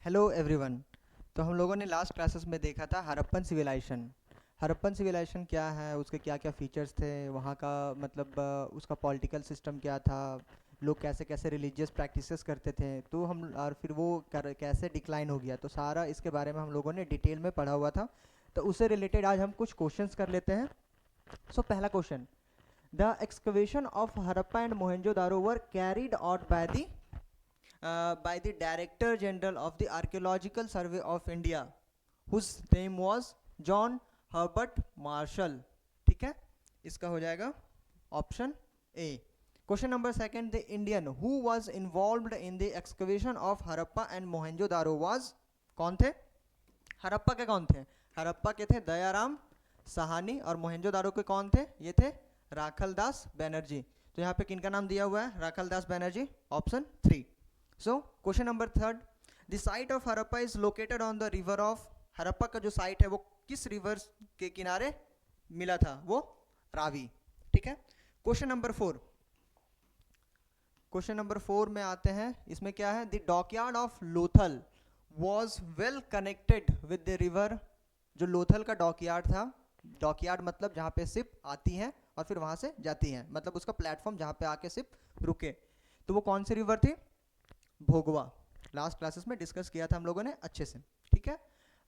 Hello everyone. तो हम लोगों ने लास्ट क्लासेस में देखा था हड़प्पन सिविलाइजेशन। हड़प्पन सिविलाइजेशन क्या है, उसके क्या क्या फीचर्स थे, वहाँ का मतलब उसका पॉलिटिकल सिस्टम क्या था, लोग कैसे कैसे रिलीजियस प्रैक्टिसेस करते थे, तो हम और फिर वो कैसे डिक्लाइन हो गया, तो सारा इसके बारे में हम लोगों ने डिटेल में पढ़ा हुआ था। तो उससे रिलेटेड आज हम कुछ क्वेश्चंस कर लेते हैं। सो पहला question, the excavation of Harappa and Mohenjodaro were carried out by the Director General of the Archaeological Survey of India, whose name was John Herbert Marshall। ठीक है, इसका हो जाएगा option A. Question number second, the Indian who was involved in the excavation of Harappa and Mohenjodaro was, कौन थे? हड़प्पा के कौन थे? हड़प्पा के थे दयाराम साहानी, और मोहनजोदारो के कौन थे? ये थे राखल दास बनर्जी। तो यहाँ पे किनका नाम दिया हुआ है? Rakhal Das Banerjee, option 3। So question number third, the site of Harappa is located on the river of, Harappa का जो साइट है वो किस रिवर के किनारे मिला था? वो रावी। ठीक है। क्वेश्चन नंबर 4, क्वेश्चन नंबर 4 में आते हैं। इसमें क्या है? The dockyard of Lothal was well connected with the river. जो लोथल का डॉकयार्ड था, डॉकयार्ड मतलब जहाँ पे शिप आती हैं और फिर वहाँ से जाती हैं, मतलब उसका प्लेटफॉर्म जहाँ पे आके शिप रुके, तो वो कौन सी रिवर थी? भोगवा। लास्ट क्लासेस में डिस्कस किया था हम लोगों ने अच्छे से। ठीक है।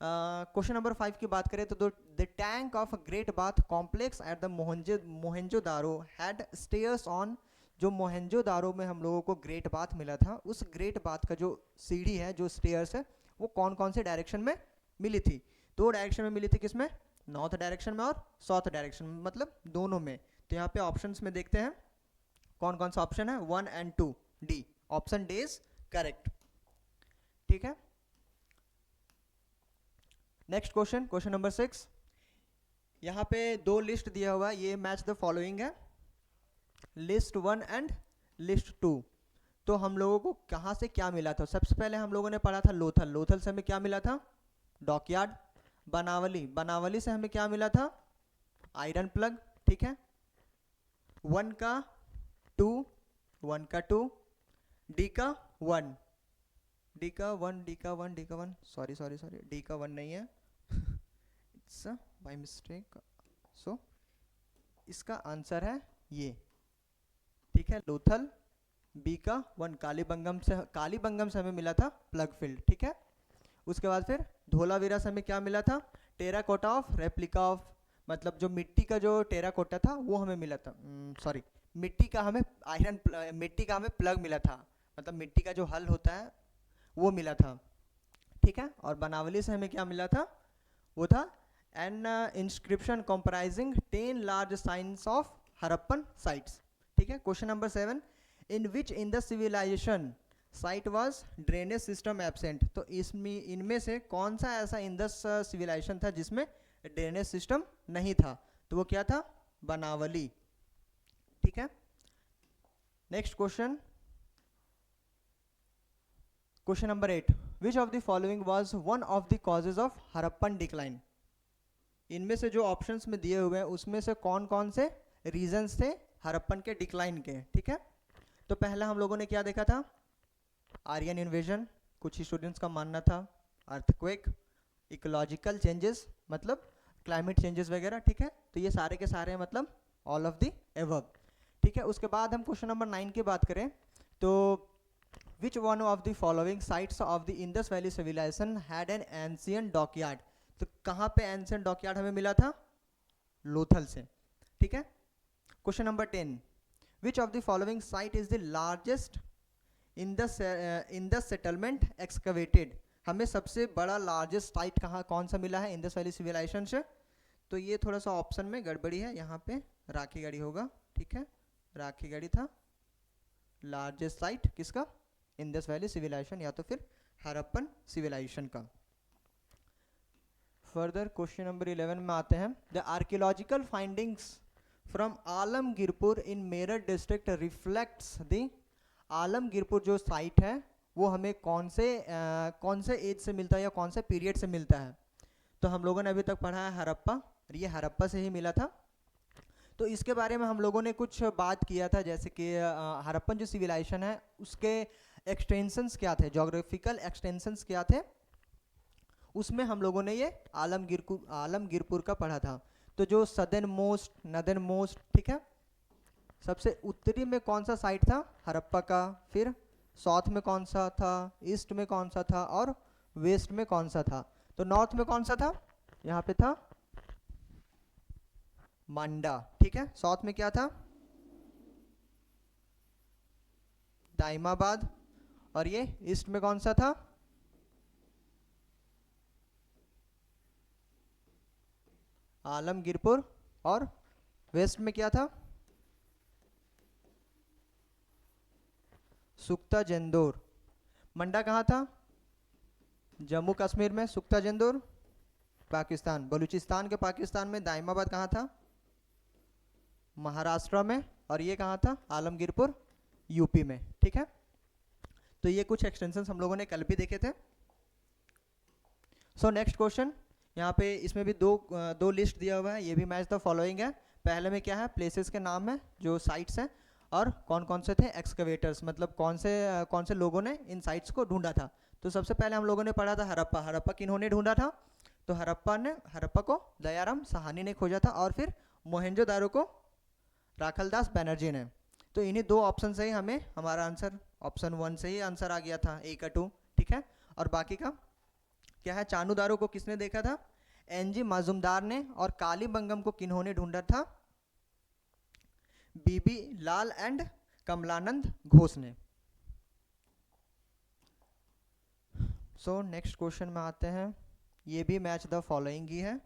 क्वेश्चन नंबर 5 की बात करें तो the tank of great bath complex at the Mohenjodaro had stairs on. जो मोहनजोदारो में हम लोगों को ग्रेट बाथ मिला था, उस ग्रेट बाथ का जो सीढ़ी है, जो स्टेयर्स है, वो कौन कौन से डायरेक्शन में मिली थी? दो डायरेक्शन में मिली थी। किसमें? नॉर्थ डायरेक्शन में और साउथ डायरेक्शन में, मतलब दोनों में। तो यहाँ पे ऑप्शंस में देखते हैं कौन कौन सा ऑप्शन है। 1 and 2, D, option D is correct. ठीक है। Next question, question number 6। यहाँ पे दो लिस्ट दिया हुआ है, ये मैच द फॉलोइंग है, लिस्ट 1 एंड लिस्ट 2। तो हम लोगों को कहाँ से क्या मिला था? सबसे पहले हम लोगों ने पढ़ा था लोथल। लोथल से हमें क्या मिला था? डॉकयार्ड। बनावली, बनावली से हमें क्या मिला था? Iron plug. ठीक है। 1 का 2, 1 का 2, डी का 1, डी का 1, डी का 1, डी का 1, सॉरी सॉरी सॉरी, डी का 1 नहीं है, इट्स बाय मिस्टेक। सो इसका आंसर है ये। ठीक है, लोथल। बी का 1, कालीबंगम से हमें मिला था प्लग फील्ड। ठीक है। उसके बाद फिर धोलावीरा से हमें क्या मिला था? टेराकोटा ऑफ रेप्लिका ऑफ, मतलब जो मिट्टी का जो टेराकोटा था वो हमें मिला था। सॉरी, मिट्टी का हमें मिट्टी का हमें प्लग मिला था, मतलब मिट्टी का जो हल होता है वो मिला था। ठीक है। और बनावली से हमें क्या मिला था? वो था an inscription comprising 10 large signs of Harappan sites. ठीक है। Question number 7, in which in the civilization site was drainage system absent. तो इसमें इनमें से कौन सा ऐसा इंदस सिविलाइजेशन था जिसमें ड्रेनेज सिस्टम नहीं था? तो वो क्या था? बनावली। ठीक है। Next question, question number 8, which of the following was one of the causes of Harappan decline. इनमें से जो ऑप्शंस में दिए हुए हैं उसमें से कौन कौन से रीजंस थे हड़प्पन के डिक्लाइन के? ठीक है। तो पहला हम लोगों ने क्या देखा था? आर्यन इन्वेजन, कुछ स्टूडेंट्स का मानना था अर्थक्वेक, इकोलॉजिकल चेंजेस मतलब क्लाइमेट चेंजेस वगैरह। ठीक है। तो ये सारे के सारे मतलब ऑल ऑफ द एबव। ठीक है। उसके बाद हम क्वेश्चन नंबर 9 की बात करें तो which one of the following sites of the Indus valley civilization had an ancient dockyard. तो कहाँ पे एंशियंट डॉकयार्ड हमें मिला था? लोथल से। ठीक है। Question number 10, which of the following site is the largest in the settlement excavated. हमें सबसे बड़ा लार्जेस्ट साइट कहाँ कौन सा मिला है इंडस वैली सिविलाइजेशन से? तो ये थोड़ा सा ऑप्शन में गड़बड़ी है, यहाँ पे राखीगढ़ी होगा। ठीक है, राखीगढ़ी था लार्जेस्ट साइट किसका? इंडस वैली सिविलाइजेशन या तो फिर हड़प्पन सिविलाइजेशन का। फर्दर क्वेश्चन नंबर 11 में आते हैं, the archaeological findings from Alamgirpur in Meerut district reflects the. Alamgirpur जो साइट है वो हमें कौन से एज से मिलता है या कौन से पीरियड से मिलता है? तो हम लोगों ने अभी तक पढ़ा है हड़प्पा, ये हड़प्पा से ही मिला था। तो इसके बारे में हम लोगों ने कुछ बात किया था, जैसे कि हड़प्पन जो सिविलाइजेशन है उसके एक्सटेंशंस क्या थे, जोग्राफिकल एक्सटेंशंस क्या थे, उसमें हम लोगों ने ये आलमगीरपुर का पढ़ा था। तो जो सदर्न मोस्ट, नदर्न मोस्ट, ठीक है, सबसे उत्तरी में कौन सा साइट था, हड़प्पा का, फिर साउथ में कौन सा था, ईस्ट में कौन सा था, और वेस्ट में कौन सा था। तो नॉर्थ में कौन सा था, यहाँ पे था मांडा, ठीक है। साउथ में क्या था, दाइमाबाद, और ये ईस्ट में कौन सा था, आलमगीरपुर, और वेस्ट में क्या था, सुख्ता जंदौर। मंडा कहाँ था, जम्मू कश्मीर में, सुख्ता जंदौर पाकिस्तान, बलूचिस्तान के पाकिस्तान में, दाइमाबाद कहाँ था, महाराष्ट्र में, और ये कहाँ था, आलमगीरपुर यूपी में, ठीक है। तो ये कुछ एक्सटेंशन हम लोगों ने कल भी देखे थे। सो नेक्स्ट क्वेश्चन, यहाँ पे इसमें भी दो लिस्ट दिया हुआ है, ये भी मैच द फॉलोइंग है। पहले में क्या है, प्लेसेस के नाम है जो साइट्स हैं, और कौन कौन से थे एक्सकवेटर्स, मतलब कौन से लोगों ने इन साइट्स को ढूंढा था। तो सबसे पहले हम लोगों ने पढ़ा था हड़प्पा। हड़प्पा किन्होंने ढूंढा था, तो हड़प्पा को दयाराम साहनी ने खोजा था, और फिर मोहनजोदारो को राखलदास बनर्जी ने। तो इन्हीं दो ऑप्शन से ही हमें हमारा आंसर ऑप्शन 1 से ही आंसर आ गया था, ए का 2, ठीक है। और बाकी का क्या है, चानूदारो को किसने देखा था, एनजी माजुमदार ने, और कालीबंगम को किन्होंने ढूंढा था, बीबी लाल एंड कमलानंद घोष ने। सो नेक्स्ट क्वेश्चन में आते हैं, ये भी मैच द फॉलोइंग ही है।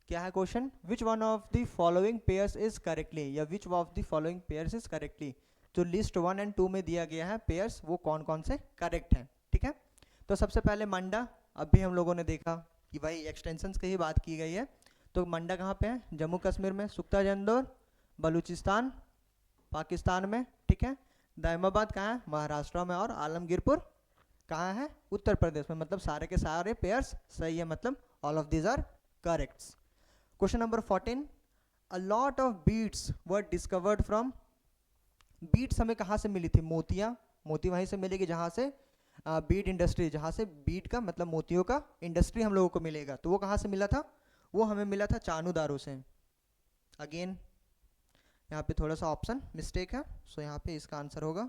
क्या है question, which one of the following pairs is correctly, या which of the following pairs is correctly. तो लिस्ट 1 एंड 2 में दिया गया है पेयर्स, वो कौन कौन से करेक्ट हैं, ठीक है। तो सबसे पहले मंडा, अभी हम लोगों ने देखा कि भाई एक्सटेंशंस की ही बात की गई है। तो मंडा कहाँ पे है, जम्मू कश्मीर में, सुख्ता जंदौर बलूचिस्तान पाकिस्तान में, ठीक है। दाइमाबाद कहाँ है, महाराष्ट्र में, और आलमगीरपुर कहाँ है, उत्तर प्रदेश में। मतलब सारे के सारे पेयर्स सही है, मतलब all of these are correct. Question number 14, a lot of beads were discovered from, beads हमें कहाँ से मिली थी, मोतियाँ, मोती वहीं से मिलेगी जहाँ से बीड इंडस्ट्री, जहाँ से बीड का मतलब मोतियों का इंडस्ट्री हम लोगों को मिलेगा। तो वो कहाँ से मिला था, वो हमें मिला था चानूदारो से। अगेन यहाँ पे थोड़ा सा ऑप्शन मिस्टेक है, सो यहाँ पे इसका आंसर होगा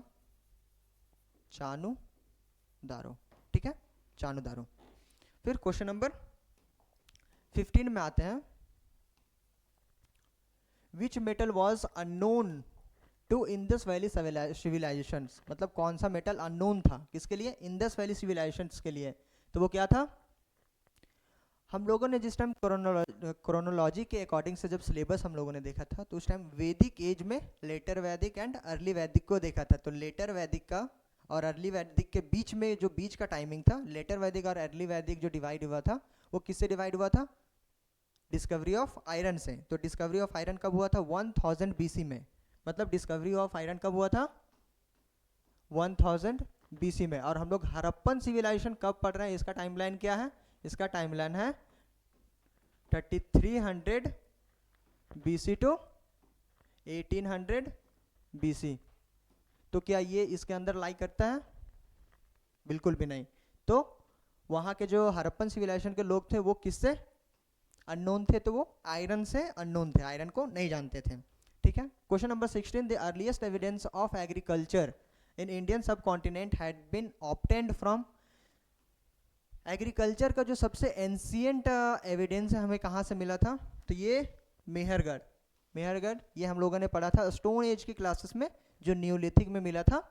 चानूदारो, ठीक है, चानूदारो। फिर क्वेश्चन नंबर 15 में आते हैं, which metal was unknown to Indus valley civilizations, मतलब कौन सा मेटल अननोन था, किसके लिए, इंडस वैली सिविलाइजेशंस के लिए। तो वो क्या था, हम लोगों ने जिस टाइम क्रोनोलॉजी के अकॉर्डिंग से जब सिलेबस हम लोगों ने देखा था, तो उस टाइम वैदिक एज में लेटर वैदिक एंड अर्ली वैदिक को देखा था। तो लेटर वैदिक का और अर्ली वैदिक के बीच में जो बीच का टाइमिंग था, लेटर वैदिक और अर्ली वैदिक जो डिवाइड हुआ था, वो किससे डिवाइड हुआ था, डिस्कवरी ऑफ आयरन से। तो डिस्कवरी ऑफ आयरन कब हुआ था, 1000 BC में। मतलब डिस्कवरी ऑफ आयरन कब हुआ था, 1000 BC में। और हम लोग हड़प्पन सिविलाइजेशन कब पढ़ रहे हैं, इसका टाइमलाइन क्या है, इसका टाइमलाइन है 3300 BC टू 1800 BC। तो क्या ये इसके अंदर लाई करता है, बिल्कुल भी नहीं। तो वहाँ के जो हड़प्पन सिविलाइजेशन के लोग थे वो किससे अननोन थे, तो वो आयरन से अननोन थे, आयरन को नहीं जानते थे, ठीक है। Question number 16, the earliest evidence of agriculture in Indian subcontinent had been obtained from, agriculture का जो सबसे एंशियंट एविडेंस है हमें कहाँ से मिला था, तो ये मेहरगढ़, ये हम लोगों ने पढ़ा था स्टोन एज की क्लासेस में, जो न्यूलिथिक में मिला था,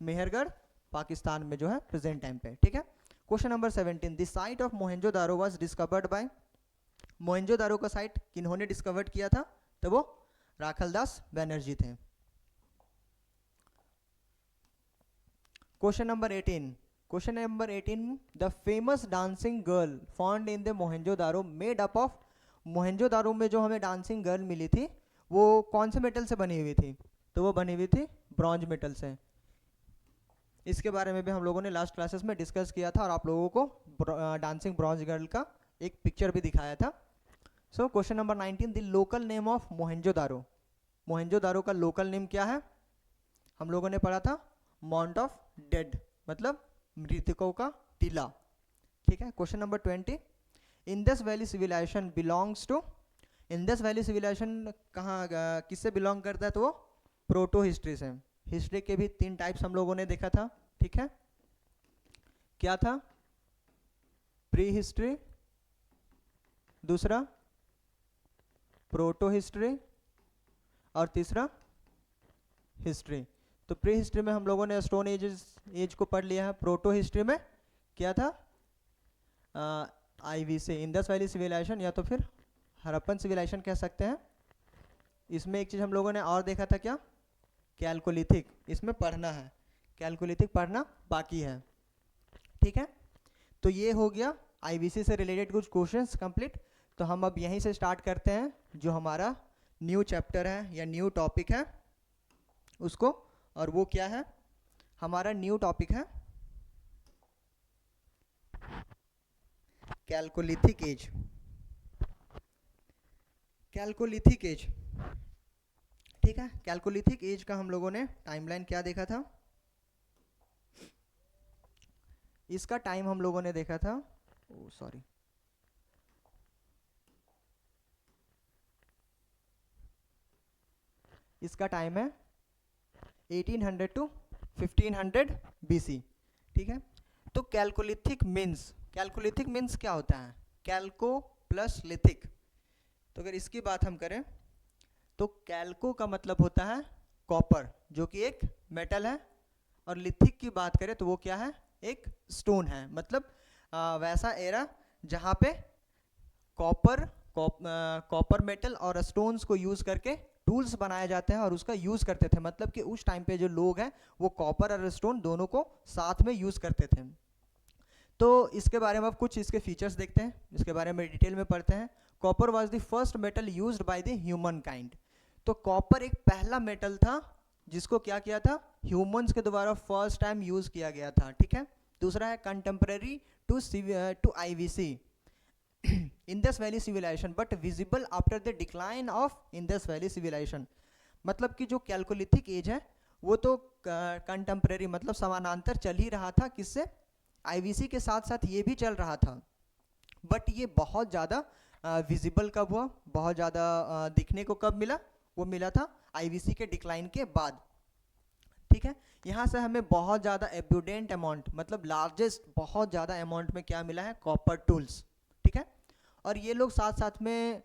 मेहरगढ़ पाकिस्तान में जो है प्रेजेंट टाइम पे, ठीक है। Question number 17, the site of Mohenjodaro was discovered by, Mohenjodaro का साइट किन्होंने डिस्कवर्ड किया था, तो वो राखलदास बनर्जी थे। Question number 18, the famous dancing girl found in the Mohenjodaro made up of, Mohenjodaro में जो हमें डांसिंग गर्ल मिली थी वो कौन से मेटल से बनी हुई थी, तो वो बनी हुई थी ब्रॉन्ज मेटल से। इसके बारे में भी हम लोगों ने लास्ट क्लासेस में डिस्कस किया था, और आप लोगों को डांसिंग ब्रॉन्ज गर्ल का एक पिक्चर भी दिखाया था। सो question number 19, the local name of Mohenjodaro, Mohenjodaro का लोकल नेम क्या है, हम लोगों ने पढ़ा था माउंट ऑफ डेड, मतलब मृतकों का टीला। ठीक है, question number 20, Indus valley civilization belongs to, Indus valley civilization कहाँ किससे बिलोंग करता है, तो वो प्रोटो हिस्ट्री से। हिस्ट्री के भी 3 टाइप्स हम लोगों ने देखा था। ठीक है, क्या था, प्री हिस्ट्री, दूसरा प्रोटो हिस्ट्री, और तीसरा हिस्ट्री। तो प्री हिस्ट्री में हम लोगों ने स्टोन एज को पढ़ लिया है। प्रोटो हिस्ट्री में क्या था, आईवीसी, इंडस वैली सिविलाइजेशन, या तो फिर हड़प्पन सिविलाइजेशन कह सकते हैं। इसमें एक चीज़ हम लोगों ने और देखा था, क्या, कैलकोलिथिक, इसमें पढ़ना है, कैलकोलिथिक पढ़ना बाकी है। ठीक है, तो ये हो गया आईवीसी से रिलेटेड कुछ क्वेश्चंस कंप्लीट। तो हम अब यहीं से स्टार्ट करते हैं जो हमारा न्यू चैप्टर है या न्यू टॉपिक है उसको, और वो क्या है, हमारा न्यू टॉपिक है कैलकोलिथिक एज। कैलकोलिथिक एज, ठीक है, कैलकोलिथिक एज का हम लोगों ने टाइमलाइन क्या देखा था, इसका टाइम हम लोगों ने देखा था, सॉरी, इसका टाइम है 1800 टू 1500 बीसी। ठीक है, तो कैलकोलिथिक मीन्स, कैलकोलिथिक मीन्स क्या होता है, कैल्को प्लस लिथिक। तो अगर इसकी बात हम करें तो कैल्को का मतलब होता है कॉपर, जो कि एक मेटल है, और लिथिक की बात करें तो वो क्या है, एक स्टोन है। मतलब वैसा एरा जहाँ पे कॉपर मेटल और स्टोन्स को यूज़ करके टूल्स बनाए जाते हैं और उसका यूज़ करते थे। मतलब कि उस टाइम पे जो लोग हैं वो कॉपर और स्टोन दोनों को साथ में यूज़ करते थे। तो इसके बारे में अब कुछ इसके फीचर्स देखते हैं, इसके बारे में डिटेल में पढ़ते हैं। Copper was the first metal used by the human kind. तो कॉपर एक पहला मेटल था जिसको क्या किया था, ह्यूमंस के द्वारा फर्स्ट टाइम यूज़ किया गया था। ठीक है, दूसरा है contemporary to IVC Indus valley civilization but visible after the decline of Indus valley civilization. मतलब कि जो कैलकोलिथिक एज है वो तो कंटेम्परेरी मतलब समानांतर चल ही रहा था, किससे, आईवीसी के साथ साथ ये भी चल रहा था, बट ये बहुत ज़्यादा विजिबल कब हुआ, बहुत ज़्यादा दिखने को कब मिला, वो मिला था आईवीसी के डिक्लाइन के बाद। ठीक है, यहाँ से हमें बहुत ज़्यादा एब्यूडेंट अमाउंट, मतलब लार्जेस्ट बहुत ज़्यादा अमाउंट में क्या मिला है, कॉपर टूल्स। ठीक है, और ये लोग साथ साथ में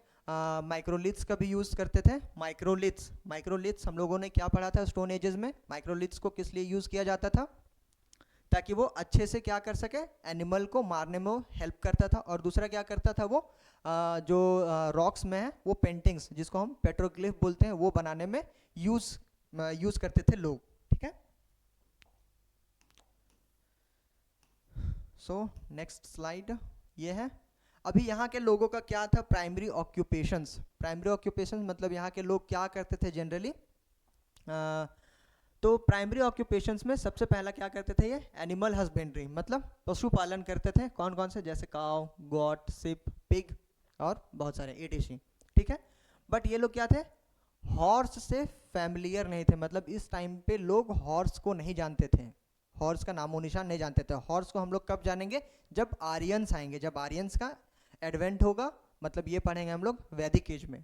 माइक्रोलिथ्स का भी यूज़ करते थे। माइक्रोलिथ्स हम लोगों ने क्या पढ़ा था स्टोन एजेस में, माइक्रोलिथ्स को किस लिए यूज़ किया जाता था, ताकि वो अच्छे से क्या कर सके, एनिमल को मारने में हेल्प करता था। और दूसरा क्या करता था, वो जो रॉक्स में है वो पेंटिंग्स, जिसको हम पेट्रोग्लिफ बोलते हैं, वो बनाने में यूज़ करते थे लोग। ठीक है, सो नेक्स्ट स्लाइड ये है। अभी यहाँ के लोगों का क्या था, प्राइमरी ऑक्यूपेशंस। प्राइमरी ऑक्यूपेशंस मतलब यहाँ के लोग क्या करते थे जनरली, तो प्राइमरी ऑक्यूपेशंस में सबसे पहला क्या करते थे, ये एनिमल हस्बेंड्री, मतलब पशुपालन करते थे। कौन कौन से, जैसे काव, गॉट, सिप, पिग और बहुत सारे एटेशी। ठीक है, बट ये लोग क्या थे, हॉर्स से फैमिलियर नहीं थे। मतलब इस टाइम पे लोग हॉर्स को नहीं जानते थे, हॉर्स का नामो निशान नहीं जानते थे। हॉर्स को हम लोग कब जानेंगे, जब आर्यंस आएंगे, जब आर्यंस का एडवेंट होगा, मतलब ये पढ़ेंगे हम लोग वैदिक एज में,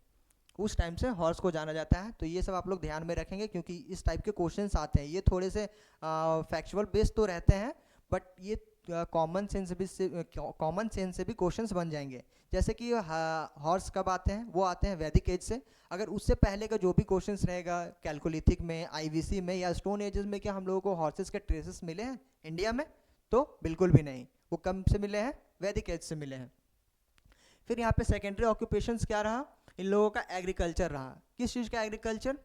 उस टाइम से हॉर्स को जाना जाता है। तो ये सब आप लोग ध्यान में रखेंगे क्योंकि इस टाइप के क्वेश्चंस आते हैं। ये थोड़े से फैक्चुअल बेस्ड तो रहते हैं, बट ये कॉमन सेंस से भी क्वेश्चंस बन जाएंगे। जैसे कि हॉर्स कब आते हैं, वो आते हैं वैदिक एज से। अगर उससे पहले का जो भी क्वेश्चंस रहेगा कैलकोलिथिक में, आईवीसी में या स्टोन एजेस में, क्या हम लोगों को हॉर्सेस के ट्रेसेस मिले हैं इंडिया में, तो बिल्कुल भी नहीं। वो कब से मिले हैं, वैदिक एज से मिले हैं। फिर यहाँ पे सेकेंडरी ऑक्यूपेशंस क्या रहा, इन लोगों का एग्रीकल्चर रहा। किस चीज़ का agriculture,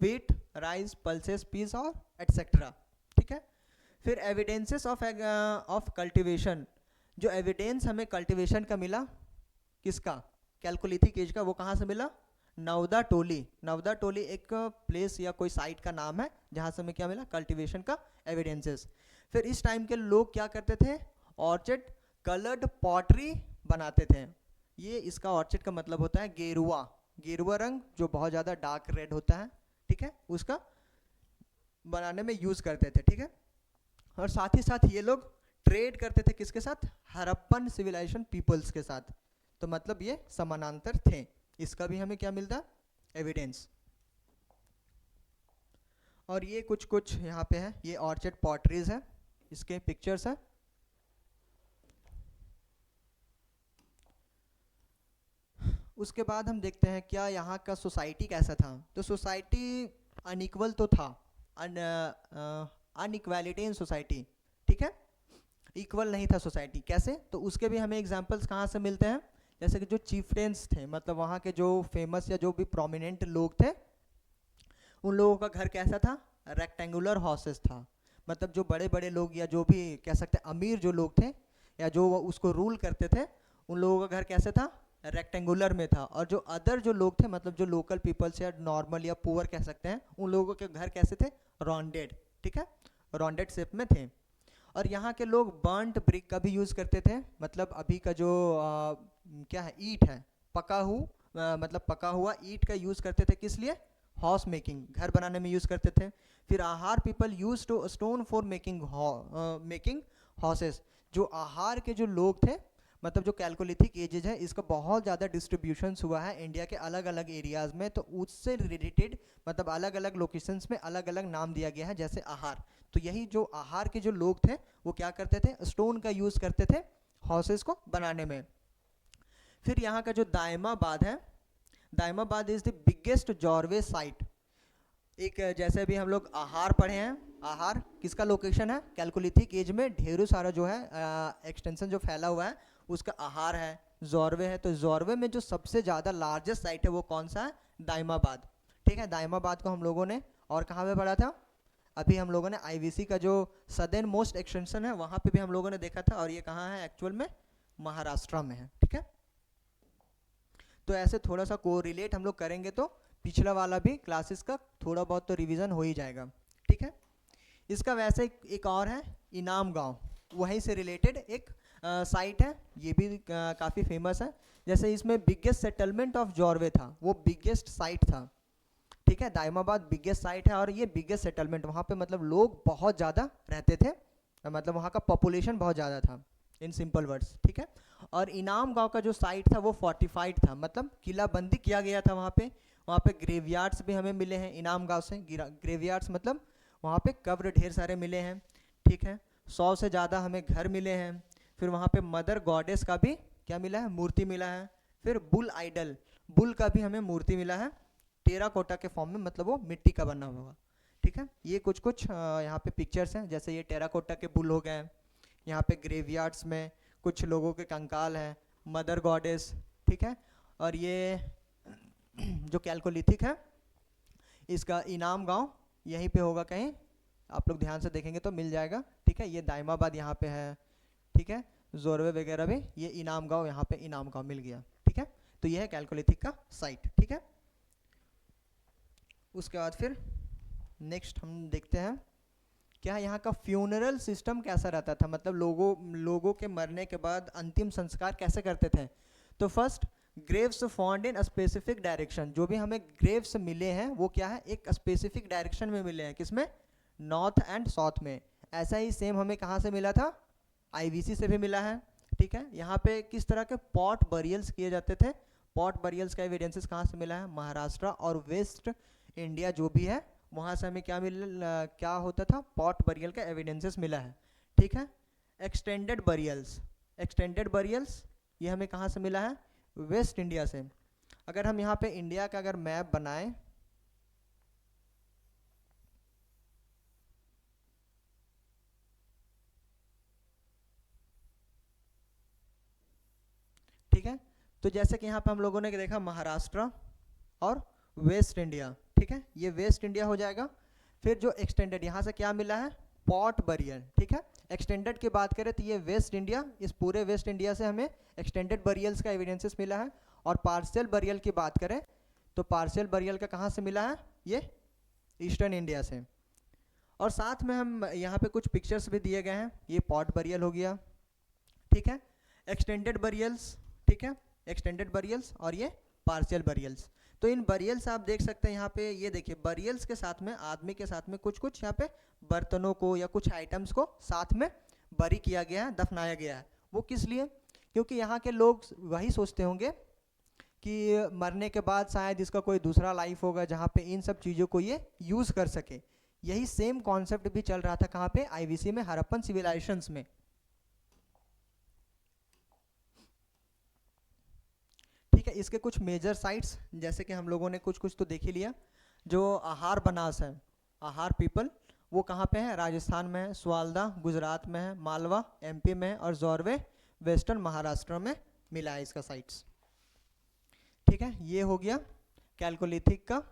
wheat, rice, pulses, peas और एटसेट्रा। ठीक है, फिर एविडेंसेस ऑफ कल्टीवेशन, जो एविडेंस हमें कल्टीवेशन का मिला, किसका, कैलकोलिथिक एज का, वो कहाँ से मिला, नवदा टोली। नवदा टोली एक प्लेस या कोई साइट का नाम है जहाँ से हमें क्या मिला, कल्टीवेशन का एविडेंसेस। फिर इस टाइम के लोग क्या करते थे, ऑर्चिड कलर्ड पॉटरी बनाते थे। ये इसका ऑर्चिड का मतलब होता है गेरुआ, गेरुआ रंग जो बहुत ज़्यादा डार्क रेड होता है। ठीक है, उसका बनाने में यूज़ करते थे, ठीक है। और साथ ही साथ ये लोग ट्रेड करते थे किसके साथ, हड़प्पन सिविलाइजेशन पीपल्स के साथ। तो मतलब ये समानांतर थे, इसका भी हमें क्या मिलता, एविडेंस। और ये कुछ कुछ यहाँ पे है, ये ऑर्चिड पॉटरीज है, इसके पिक्चर्स है। उसके बाद हम देखते हैं क्या यहाँ का सोसाइटी कैसा था। तो सोसाइटी अनइक्वल तो था, अनइक्वालिटी इन सोसाइटी, ठीक है, इक्वल नहीं था सोसाइटी। कैसे, तो उसके भी हमें एग्जांपल्स कहाँ से मिलते हैं, जैसे कि जो चीफटेंस थे, मतलब वहाँ के जो फेमस या जो भी प्रोमिनेंट लोग थे, उन लोगों का घर कैसा था, रेक्टेंगुलर हाउसेस था। मतलब जो बड़े बड़े लोग या जो भी कह सकते हैं अमीर जो लोग थे या जो उसको रूल करते थे, उन लोगों का घर कैसे था, रेक्टेंगुलर में था। और जो अदर जो लोग थे, मतलब जो लोकल पीपल्स या नॉर्मल या पुअर कह सकते हैं, उन लोगों के घर कैसे थे, राउंडेड, ठीक है, राउंडेड शेप में थे। और यहाँ के लोग बर्न्ट ब्रिक का भी यूज़ करते थे, मतलब अभी का जो क्या है, ईंट है, मतलब पका हुआ ईंट का यूज़ करते थे, किस लिए, हाउस मेकिंग, घर बनाने में यूज़ करते थे। फिर Ahar people use to stone for making houses. जो आहार के जो लोग थे, मतलब जो कैल्कोलिथिक एजेज है, इसका बहुत ज़्यादा डिस्ट्रीब्यूशंस हुआ है इंडिया के अलग अलग एरियाज़ में। तो उससे रिलेटेड मतलब अलग अलग लोकेशंस में अलग अलग नाम दिया गया है, जैसे आहार। तो यही जो आहार के जो लोग थे वो क्या करते थे, स्टोन का यूज़ करते थे हाउसेस को बनाने में। फिर यहाँ का जो दायमाबाद है, Daimabad is the biggest Jorwe site. एक जैसे अभी हम लोग आहार पढ़े हैं, आहार किसका लोकेशन है, कैल्कोलिथिक एज में ढेरों सारा जो है एक्सटेंशन जो फैला हुआ है उसका आहार है, जॉरवे है। तो जॉरवे में जो सबसे ज़्यादा लार्जेस्ट साइट है वो कौन सा है, दायमाबाद, ठीक है। दायमाबाद को हम लोगों ने और कहाँ पे पढ़ा था, अभी हम लोगों ने आईवीसी का जो सदर्न मोस्ट एक्सटेंशन है वहाँ पे भी हम लोगों ने देखा था। और ये कहाँ है, एक्चुअल में महाराष्ट्र में है, ठीक है। तो ऐसे थोड़ा सा कोरिलेट हम लोग करेंगे तो पिछला वाला भी क्लासेस का थोड़ा बहुत तो रिवीजन हो ही जाएगा, ठीक है। इसका वैसे एक और है, इनाम गांव, वहीं से रिलेटेड एक साइट है, ये भी काफ़ी फेमस है। जैसे इसमें बिगेस्ट सेटलमेंट ऑफ जॉरवे था, वो बिगेस्ट साइट था, ठीक है। दायमाबाद बिगेस्ट साइट है और ये बिगेस्ट सेटलमेंट, वहाँ पे मतलब लोग बहुत ज़्यादा रहते थे, मतलब वहाँ का पॉपुलेशन बहुत ज़्यादा था, इन सिंपल वर्ड्स, ठीक है। और इनाम गांव का जो साइट था वो फोर्टिफाइड था, मतलब किलाबंदी किया गया था वहाँ पे। वहाँ पे ग्रेवयार्ड्स भी हमें मिले हैं इनाम गांव से, ग्रेवयार्ड्स मतलब वहाँ पे कब्र ढेर सारे मिले हैं, ठीक है। 100 से ज़्यादा हमें घर मिले हैं। फिर वहाँ पे मदर गॉडेस का भी क्या मिला है, मूर्ति मिला है। फिर बुल आइडल, बुल का भी हमें मूर्ति मिला है, टेराकोटा के फॉर्म में, मतलब वो मिट्टी का बना हुआ, ठीक है। ये कुछ कुछ यहाँ पे पिक्चर्स हैं, जैसे ये टेराकोटा के बुल हो गए, यहाँ पे ग्रेवयार्ड्स में कुछ लोगों के कंकाल हैं, मदर गॉडेस, ठीक है। और ये जो कैल्कोलिथिक है इसका इनाम गांव यहीं पे होगा कहीं, आप लोग ध्यान से देखेंगे तो मिल जाएगा, ठीक है। ये दायमाबाद यहाँ पे है, ठीक है। जोरवे वगैरह भी, ये इनाम गांव, यहाँ पे इनाम गांव मिल गया, ठीक है। तो ये है कैल्कोलिथिक का साइट, ठीक है। उसके बाद फिर नेक्स्ट हम देखते हैं क्या यहाँ का फ्यूनरल सिस्टम कैसा रहता था, मतलब लोगों के मरने के बाद अंतिम संस्कार कैसे करते थे। तो first, Graves found in specific direction, जो भी हमें ग्रेव्स मिले हैं वो क्या है, एक स्पेसिफिक डायरेक्शन में मिले हैं, किसमें, नॉर्थ एंड साउथ में। ऐसा ही सेम हमें कहाँ से मिला था, आईवीसी से भी मिला है, ठीक है। यहाँ पे किस तरह के पॉट बरियल्स किए जाते थे, पॉट बरियल्स का एविडेंसेस कहाँ से मिला है, महाराष्ट्र और वेस्ट इंडिया जो भी है वहाँ से हमें क्या होता था, पॉट बरियल का एविडेंसेस मिला है, ठीक है। एक्सटेंडेड बरियल्स, एक्सटेंडेड बरियल्स ये हमें कहाँ से मिला है, वेस्ट इंडिया से। अगर हम यहाँ पे इंडिया का अगर मैप बनाएं, ठीक है, तो जैसे कि यहाँ पे हम लोगों ने देखा महाराष्ट्र और वेस्ट इंडिया, ठीक है, ये वेस्ट इंडिया हो जाएगा। फिर जो एक्सटेंडेड यहाँ से क्या मिला है, पॉट बरियल, ठीक है। एक्सटेंडेड की बात करें तो ये वेस्ट इंडिया, इस पूरे वेस्ट इंडिया से हमें एक्सटेंडेड बरियल्स का एविडेंसेस मिला है। और पार्शियल बरियल की बात करें तो पार्शियल बरियल का कहाँ से मिला है, ये ईस्टर्न इंडिया से। और साथ में हम यहाँ पे कुछ पिक्चर्स भी दिए गए हैं, ये पॉट बरियल हो गया, ठीक है, एक्सटेंडेड बरियल्स, ठीक है, एक्सटेंडेड बरियल्स और ये पार्शियल बरियल्स। तो इन बरियल्स आप देख सकते हैं यहाँ पे, ये देखिए बरियल्स के साथ में आदमी के साथ में कुछ कुछ यहाँ पे बर्तनों को या कुछ आइटम्स को साथ में बरी किया गया है, दफनाया गया है। वो किस लिए? क्योंकि यहाँ के लोग वही सोचते होंगे कि मरने के बाद शायद इसका कोई दूसरा लाइफ होगा जहाँ पे इन सब चीज़ों को ये यूज़ कर सके। यही सेम कॉन्सेप्ट भी चल रहा था कहाँ पे? आईवीसी में, हड़प्पन सिविलाइजेशंस में। ठीक है, इसके कुछ मेजर साइट्स जैसे कि हम लोगों ने कुछ कुछ तो देख ही लिया। जो आहार बनास है, आहार पीपल, वो कहाँ पे है? राजस्थान में है, स्वालदा गुजरात में है, मालवा एमपी में है, और जोरवे वेस्टर्न महाराष्ट्र में मिला है इसका साइट्स। ठीक है, ये हो गया कैल्कोलिथिक का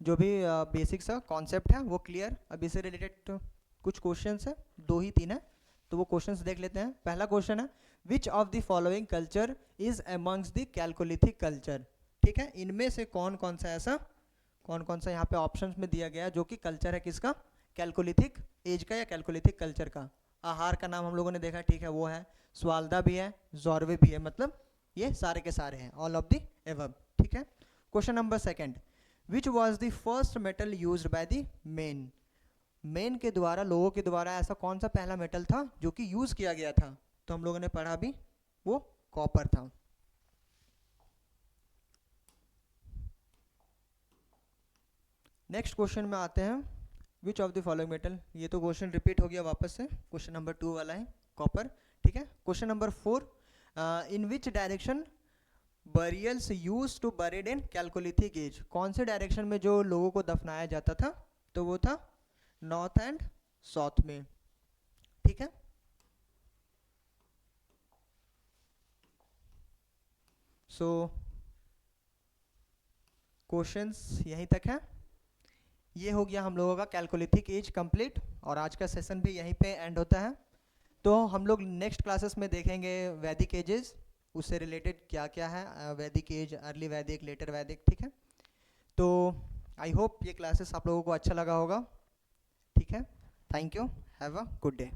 जो भी बेसिक सा कॉन्सेप्ट है वो क्लियर। अब इससे रिलेटेड कुछ क्वेश्चंस है, 2 ही 3 है, तो वो क्वेश्चंस देख लेते हैं। पहला क्वेश्चन है, विच of the following culture is amongst the chalcolithic culture? ठीक है, इनमें से कौन कौन सा यहाँ पे ऑप्शंस में दिया गया जो कि कल्चर है किसका? कैल्कोलिथिक एज का या कैल्कोलिथिक कल्चर का। आहार का नाम हम लोगों ने देखा, ठीक है, वो है, स्वालदा भी है, जोरवे भी है, मतलब ये सारे के सारे हैं, ऑल ऑफ द एबव। ठीक है, question number second, which was the first metal used by the main? Main के द्वारा, लोगों के द्वारा ऐसा कौन सा पहला मेटल था जो कि यूज किया गया था? तो हम लोगों ने पढ़ा भी, वो कॉपर था। नेक्स्ट क्वेश्चन में आते हैं, विच ऑफ द फॉलोइंग मेटल, ये तो क्वेश्चन रिपीट हो गया वापस से, क्वेश्चन नंबर 2 वाला है, कॉपर। ठीक है, question number 4, in which direction burials use to buried in chalcolithic age? कौन से डायरेक्शन में जो लोगों को दफनाया जाता था? तो वो था नॉर्थ एंड साउथ में। ठीक है, सो क्वेश्चंस यहीं तक है। ये हो गया हम लोगों का कैल्कोलिथिक एज कंप्लीट, और आज का सेशन भी यहीं पे एंड होता है। तो हम लोग नेक्स्ट क्लासेस में देखेंगे वैदिक एजेस, उससे रिलेटेड क्या क्या है, वैदिक एज, अर्ली वैदिक, लेटर वैदिक। ठीक है, तो आई होप ये क्लासेस आप लोगों को अच्छा लगा होगा। ठीक है, thank you, have a good day.